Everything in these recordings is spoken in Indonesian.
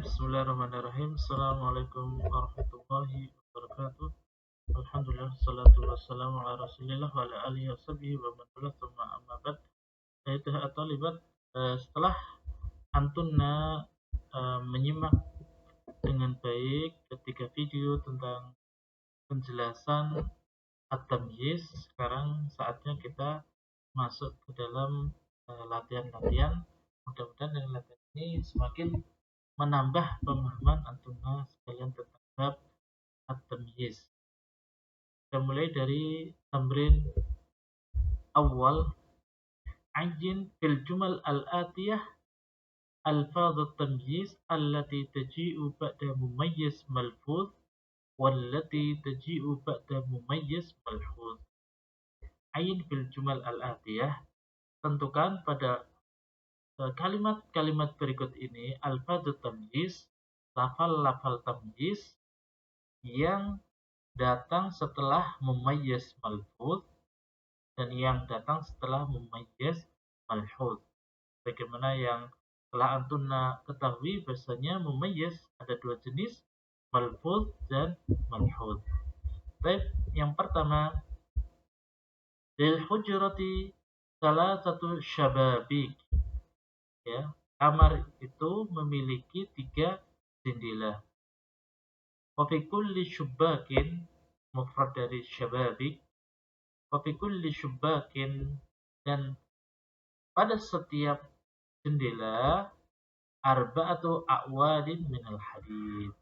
Bismillahirrahmanirrahim. Assalamualaikum warahmatullahi wabarakatuh. Alhamdulillah, salatu wassalamu ala rasulillah wa ala alihi wa sahbihi wa man wala thumma amma ba'd. Ayatuha at-talibat, setelah antunna menyimak dengan baik ketiga video tentang penjelasan at-tamyiz, sekarang saatnya kita masuk ke dalam latihan-latihan. Mudah-mudahan dengan latihan ini semakin menambah pemahaman antunna sekalian tentang bab at-tamyiz. Kita mulai dari tamrin awal. Ajin fil jumal al-atiyah alfaz at-tamyiz allati taji'u ba'da mumayyiz malfuz wallati taji'u ba'da mumayyiz malfuz. Ayin fil jumal al-atiyah, tentukan pada kalimat-kalimat berikut ini alfaz at-tamyiz, lafal-lafal tamyiz yang datang setelah mumayyiz malfuz dan yang datang setelah mumayyiz malfuz. Bagaimana yang telah antunna ketahui, bahasanya mumayyiz ada dua jenis, malfuz dan malfuz. Baik, yang pertama, lil hujrati salah satu syababik, ya, kamar itu memiliki 3 jendela. Wa fi kulli syubbakin, mufrad dari syababik, wa fi kulli syubbakin, dan pada setiap jendela arba'atu a'wadin minal hadid,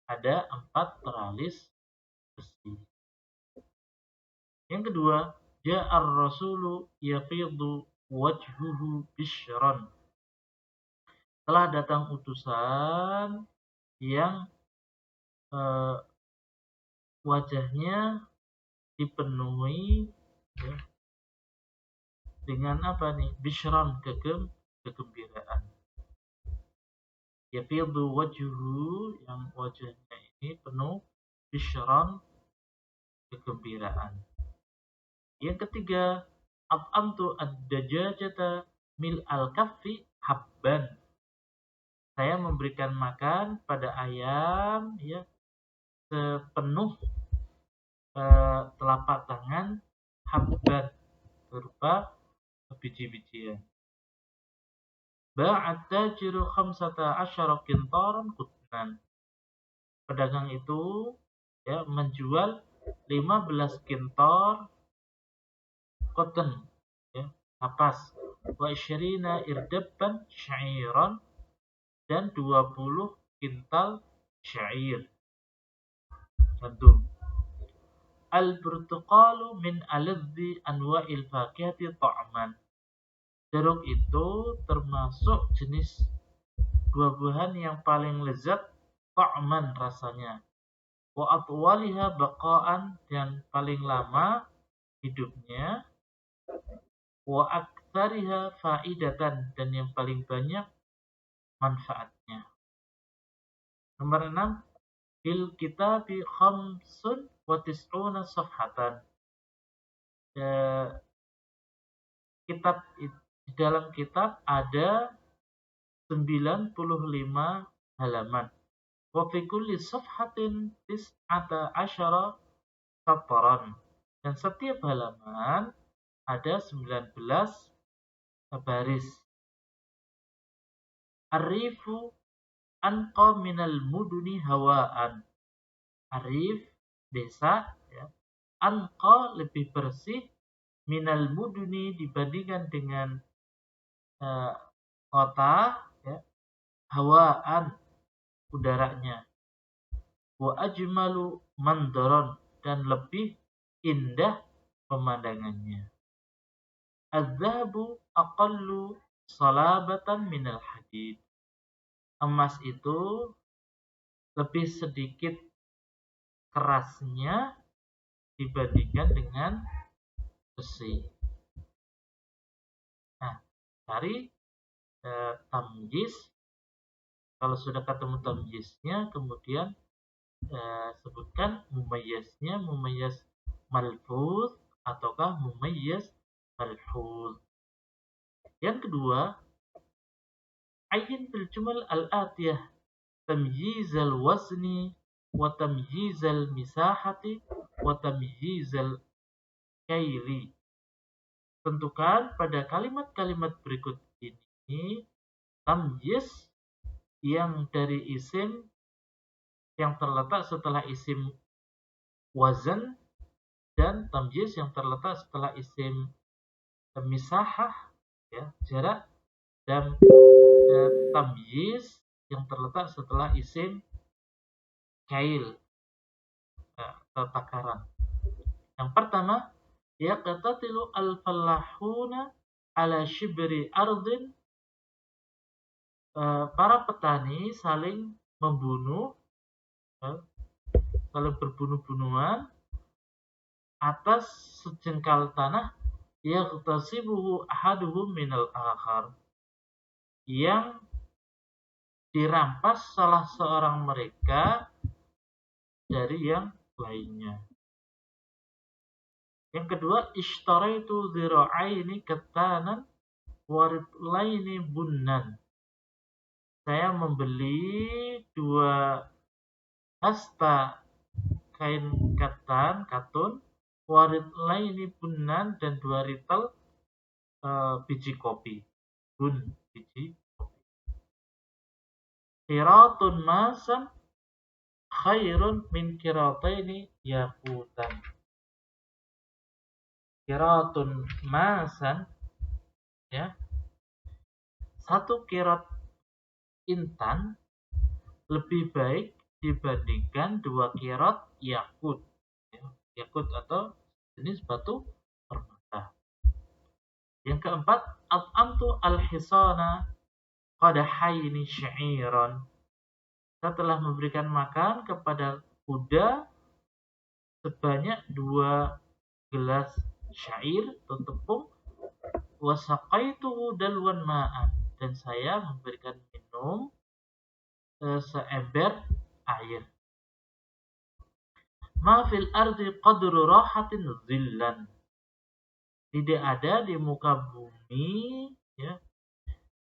ada 4 teralis besi. Yang kedua, ja'ar rasulu yafidu wajhuhu bisyran, telah datang utusan yang wajahnya dipenuhi, ya, dengan apa nih? Bisyran, kegembiraan. Yafidu wajhuhu, yang wajahnya ini penuh, bisyran, kegembiraan. Yang ketiga, at'amtu ad-dajajata mil al-kaffi habban, saya memberikan makan pada ayam, ya, sepenuh telapak tangan, habban, berupa biji-bijian. Ba'at tajiru 15 qintaran qutnan, pedagang itu, ya, menjual 15 kintor cotton, ya, kapas, wa 20 irdabban syairan, dan 20 kintal syair, gandum. Al-burtuqalu min aladzi anwa'il fakihati ta'man, jeruk itu termasuk jenis buah-buahan yang paling lezat ta'man, rasanya. Wa atwaliha baqa'an, dan paling lama hidupnya. Wa aktsariha faidatan, dan yang paling banyak manfaatnya. Nomor 6, fil kitabi khamsun wa tis'una safhatan, kitab, di dalam kitab ada 95 halaman. Wa fi kulli safhatin tis'ata asyara satran, dan setiap halaman ada 19 baris. Arifu anqa minal muduni hawaan, arif, desa, ya, anqa, lebih bersih, minal muduni, dibandingkan dengan kota, ya, hawaan, udaranya. Wa ajmalu mandaron, dan lebih indah pemandangannya. Az-zahabu aqallu salabatan minal hadid, emas itu lebih sedikit kerasnya dibandingkan dengan besi. Nah, cari tamyiz. Kalau sudah ketemu tamyiznya, kemudian sebutkan mumayyiznya, mumayyiz malfuz ataukah mumayyiz malfuz. Yang kedua, ayin fil jumal al-atiyah tamyizal wazni wa tamyizal misahati wa tamyizal kaili. Tentukan pada kalimat-kalimat berikut ini tamyiz yang dari isim yang terletak setelah isim wazan dan tamyiz yang terletak setelah isim misahah, ya, jarak, dan tamyiz yang terletak setelah isim kail, atau takaran. Yang pertama, yaqtatilu al-fallahuna ala shibri ardin. Para petani saling membunuh, saling berbunuh-bunuhan atas sejengkal tanah yaqtasibuhu ahaduhum minal akhar, yang dirampas salah seorang mereka dari yang lainnya. Yang kedua, ishtaraitu dhira'aini katanan waritlaini bunnan. Saya membeli 2 hasta kain katun, waritlaini bunnan, dan 2 ritel biji kopi. Bun, biji kopi. Qiratun masan khairun min qirataini yaqutan. Qiratun masan, ya, 1 qirat intan lebih baik dibandingkan 2 qirat yakut. Yakut atau jenis batu permata. Yang keempat, at'amtu al-hisana qadahaini sya'iran. Saya telah memberikan makan kepada kuda sebanyak 2 gelas syair atau tepung, wasaqaituhu dalwan ma'an, dan saya memberikan minum seember air. Ma fil ardi qadru rahatin zillan. Tidak ada di muka bumi, ya,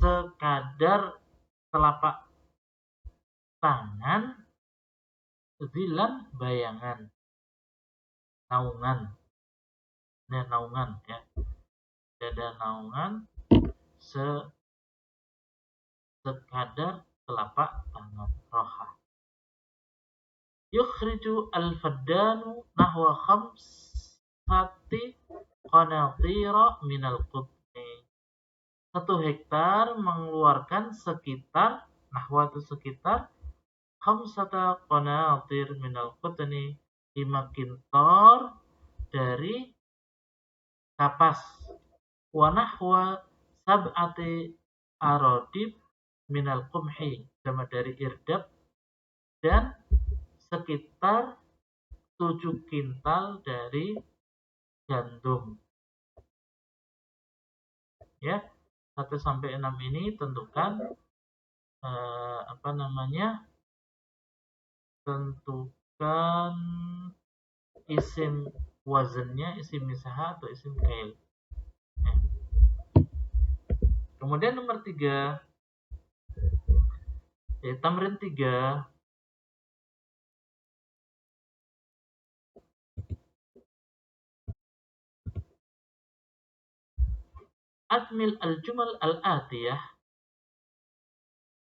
sekadar telapak tangan, zillan bayangan, naungan. Nah, naungan, ya. Ada naungan sekadar telapak tangan, roha. Yukhriju al-faddanu nahwa khamsati qanatira minal qutni. 1 hektar mengeluarkan sekitar, nahwa itu sekitar, khamsata qanatir minal qutni, 5 kintor dari kapas. Wa nahwa sab'ati arodib minal qumhi, sama dari irdab, dan sekitar 7 kintal dari gandum. Ya, 1 sampai 6 ini tentukan tentukan isim wazannya, isim misahah atau isim kail. Kemudian nomor 3, tamrin 3. Akmil al-jumal al-atiyah.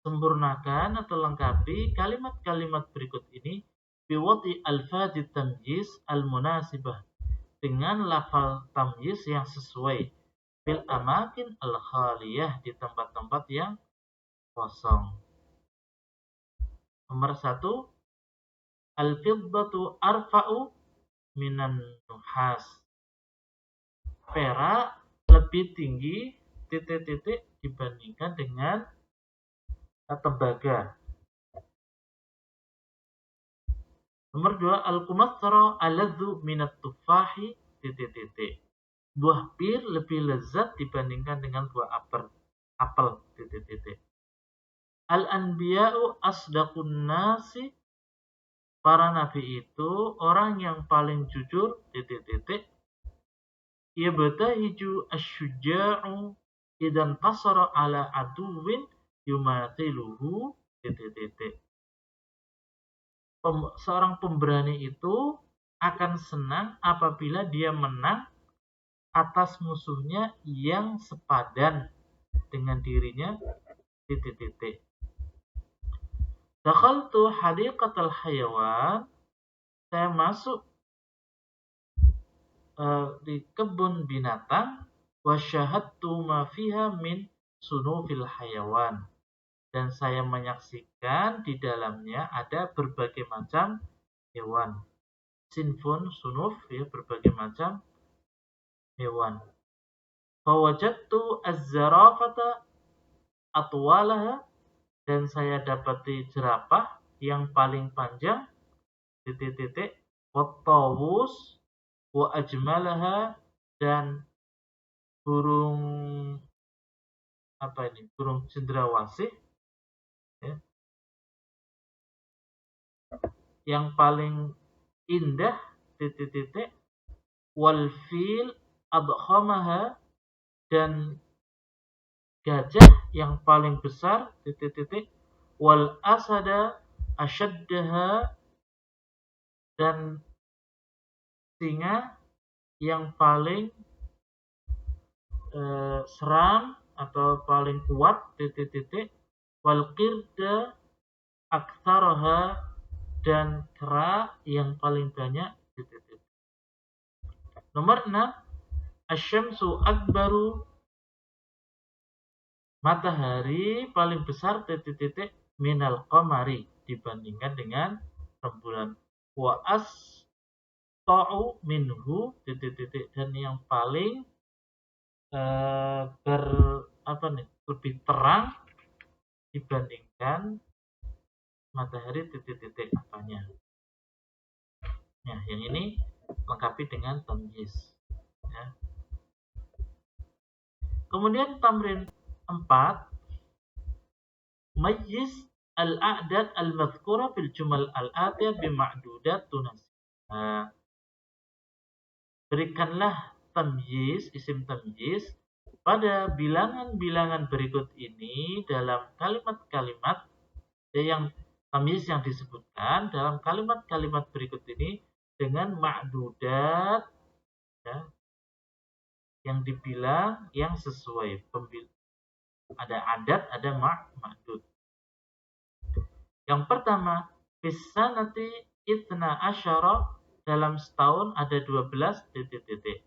Sempurnakan atau lengkapi kalimat-kalimat berikut ini biwati al-fadhi tamyiz al-munasibah, dengan lafal tamyiz yang sesuai, fil amakin al-khaliyah, di tempat-tempat yang kosong. Nomor 1, al-fiddatu arfa'u minan nuhas. Perak lebih tinggi titik-titik dibandingkan dengan tembaga. Nomor 2, al-kumathra aladzu minat tufahi titik-titik. Buah pir lebih lezat dibandingkan dengan buah apel titik-titik. Al-anbiya'u asdaqun nasi. Para nabi itu orang yang paling jujur titik-titik. Yabtahiju asyuja'u idan tasara ala aduwin yumathiluhu titik-titik. Seorang pemberani itu akan senang apabila dia menang atas musuhnya yang sepadan dengan dirinya titik-titik. Dakhaltu hadiqatal hayawan, saya masuk di kebun binatang, wa syahadtu ma fiha min sunufil hayawan, dan saya menyaksikan di dalamnya ada berbagai macam hewan. Sinfun, sunuf, ya, berbagai macam hewan. Fawajadtu az-zarafata atwalaha, dan saya dapati jerapah yang paling panjang titik-titik, wattawus wa ajmalaha, dan burung burung cendrawasih, ya, yang paling indah titik-titik, wal fil adkhamaha, dan gajah yang paling besar titik-titik, wal asada asyaddaha, dan singa yang paling seram atau paling kuat titik-titik, wal qirda aktsaraha, dan kera yang paling banyak titik-titik. Nomor 6, asyamsu akbaru, matahari paling besar titik-titik, minal qamari, dibandingkan dengan rembulan, wa asta'u minhu titik-titik, dan yang paling lebih terang dibandingkan matahari titik-titik apanya. Nah, yang ini lengkapi dengan tamyiz, ya. Kemudian tamrin 4, mayyiz al-a'dad al-madhkura fil jumal al-atiyah bima'dudat tunasib. Berikanlah tamyiz, isim tamyiz, pada bilangan-bilangan berikut ini dalam kalimat-kalimat yang tamyiz yang disebutkan dalam kalimat-kalimat berikut ini dengan ma'dudat, ya, yang dibilang yang sesuai. Ada adat, ada ma'dud. Yang pertama, bisanati itna asyara, dalam setahun ada 12 titik-titik.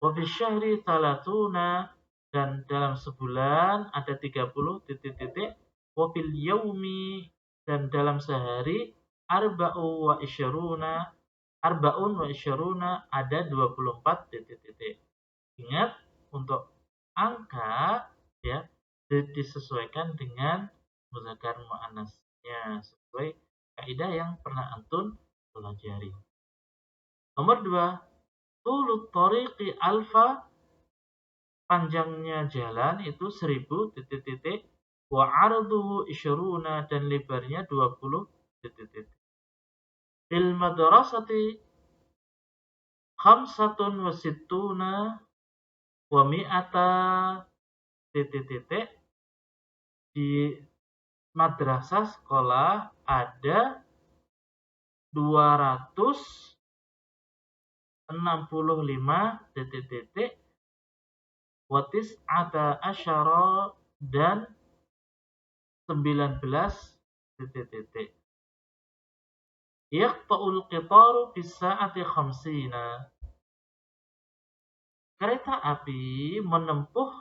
Wa bisyahri salatuna, dan dalam sebulan ada 30 titik-titik. Wa fil yaumi, dan dalam sehari arba'un wa isyaruna ada 24 titik-titik. Ingat, untuk angka, ya, disesuaikan dengan muzakkar muannasnya sesuai kaidah yang pernah antum pelajari. Nomor 2, tulut tariqi alfa, panjangnya jalan itu 1000 titik-titik, wa arduhu isyaruna, dan lebarnya 20 titik-titik. Fil madrasati khamsatun wa sittuna wa mi'ata titik-titik, di madrasah sekolah ada 265 titik-titik, wa tis'ata asyara, dan 19 titik-titik. Yaqta'ul qitaru bis sa'ati khamsina, kereta api menempuh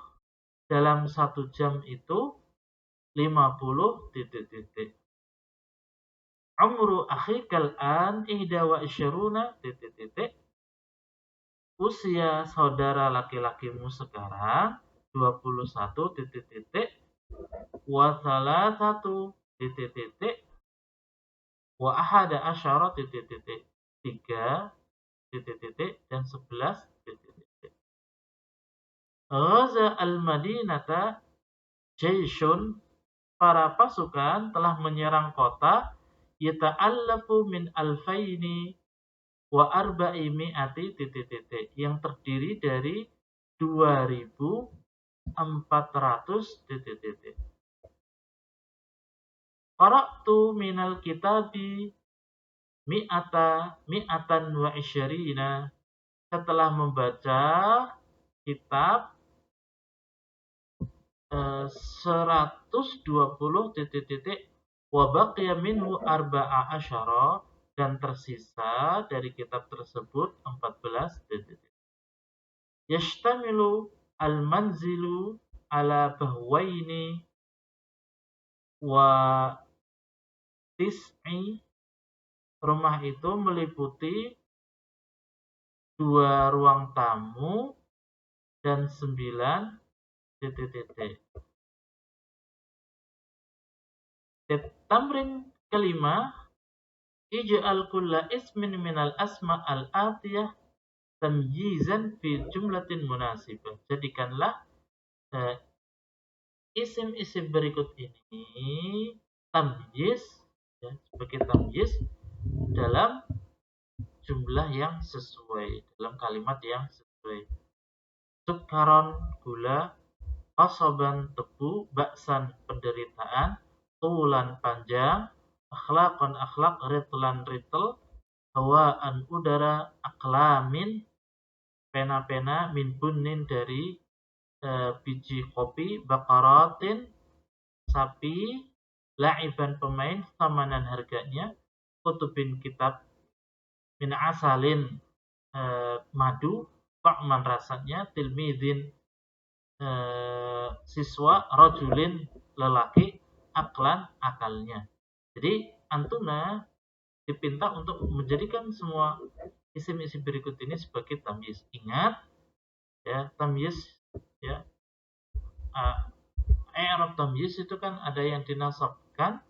dalam 1 jam itu 50 titik-titik. Umru akhikal an ihda wa isyaruna titik-titik, usia saudara laki-lakimu sekarang 21 titik-titik, wa salasatu titik-titik, wa ahada asyara titik-titik, 3 titik-titik, dan 11 titik-titik. Ghaza al-madinata jayshun, para pasukan telah menyerang kota, yata'allafu min alfaini wa arba'i mi'ati titik-titik, yang terdiri dari 2400 titik-titik. Qara'tu minal kitabi mi'atan wa isyarina. Setelah membaca kitab 120 wa baqiya minhu arba'a asyara, dan tersisa dari kitab tersebut 14 titik. Yashtamilu al-manzilu ala bahwaini wa tis'i. Rumah itu meliputi 2 ruang tamu dan 9 titik. Tamrin kelima, ij'al kulla ismin minal asma al-atiyah tamyizan fi jumlatin munasibah. Jadikanlah isim-isim berikut ini tamyiz, ya, sebagai tamyiz dalam jumlah yang sesuai, dalam kalimat yang sesuai. Sukaron, gula, qasaban, tebu, baksan, penderitaan, tulan, panjang, akhlaqan, akhlak, ritlan, ritel, hawaan, udara, aklamin, pena-pena, min bunin, dari biji kopi, bakaratin, sapi, la'iban, pemain, samanan, harganya, kutubin, kitab, min asalin, madu, ta'man, rasanya, tilmidin, siswa, rajulin, lelaki, aklan, akalnya. Jadi antuna dipinta untuk menjadikan semua isim-isim berikut ini sebagai tamyiz. Ingat ya, tamyiz ya, i'rab tamyiz itu kan ada yang dinasabkan,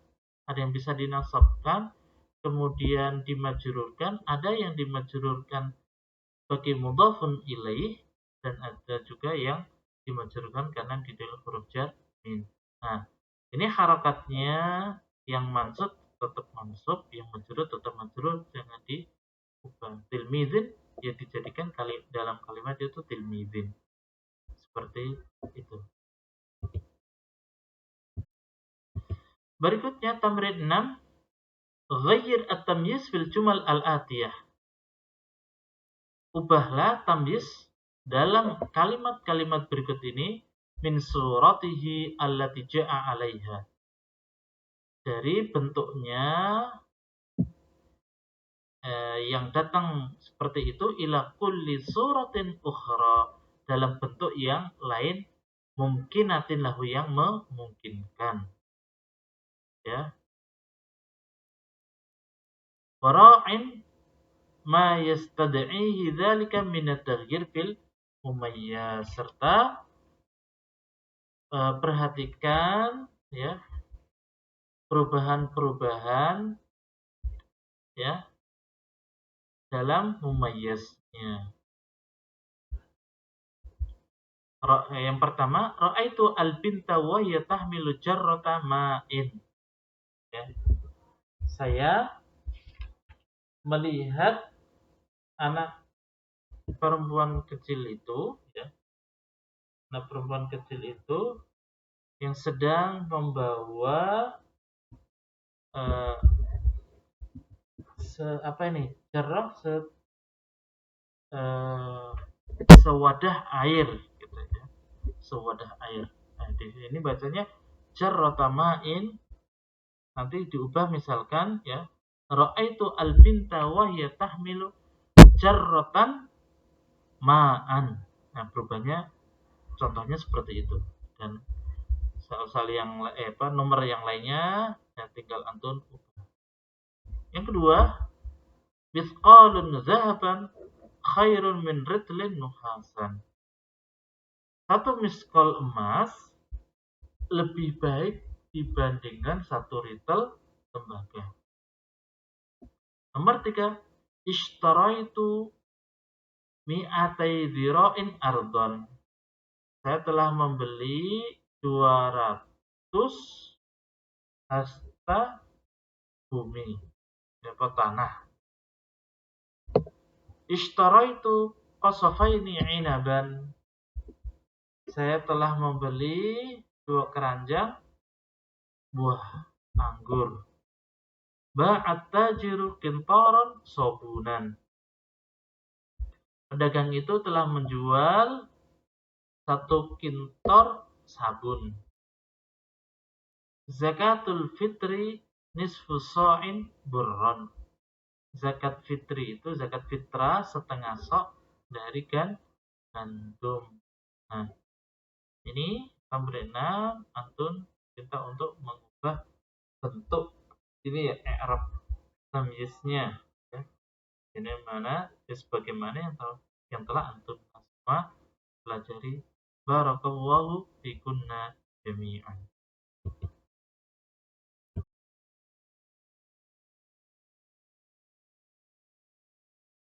ada yang bisa dinasabkan, kemudian dimajrurkan, ada yang dimajrurkan bagi mudhafun ilaih, dan ada juga yang dimajrurkan karena di dalam huruf jar min. Nah, ini harakatnya yang mansub tetap mansub, yang majrur tetap majrur, jangan diubah. Tilmizin ya dijadikan dalam kalimat itu tilmizin. Seperti itu. Berikutnya tamrin 6, ghayyir at-tamyiz fil jumal al-atiyah. Ubahlah tamyiz dalam kalimat-kalimat berikut ini min suratihi allati ja'a 'alaiha. Dari bentuknya yang datang seperti itu, ila kulli suratin ukhra, dalam bentuk yang lain, mungkinatin lahu, yang memungkinkan. Ya. Wara'in ma yastad'ihi dzalika min at-taghyir fil mumayyaz, serta perhatikan ya perubahan-perubahan ya dalam mumayyaznya. Yang pertama, ra'aitu al-binta wa hiya tahmilu jarrata ma'in. Ya. Saya melihat anak perempuan kecil itu, ya, anak perempuan kecil itu yang sedang membawa jarrah, sewadah air, gitu ya, sewadah air. Nah, di sini bacanya jarrata ma'in, nanti diubah misalkan ya, ra'aitu al-binta wa hiya tahmilu jarratan ma'an. Nah, perubahannya contohnya seperti itu. Dan soal yang nomor yang lainnya ya tinggal antun ubah. Yang kedua, misqalun zahaban khairun min ritlin nuhasan. Satu miskol emas lebih baik dibandingkan satu ritel tembaga. Nomor 3, ishtaraitu mi'atai dhira'in ardon. Saya telah membeli 200 hasta bumi, atau tanah. Ishtaraitu qasafaini inaban. Saya telah membeli 2 keranjang buah anggur. Ba'at tajiru qintaran sabunan. Pedagang itu telah menjual 1 kintor sabun. Zakatul fitri nisfu sa'in burron. Zakat fitri itu zakat fitrah setengah sok dari gandum. Nah, ini pemberian antun kita untuk mengubah bentuk ini ya i'rab tamyiznya ya. Ini mana sebagaimana yang telah antun semua pelajari. Barakallahu fikunna jami'an.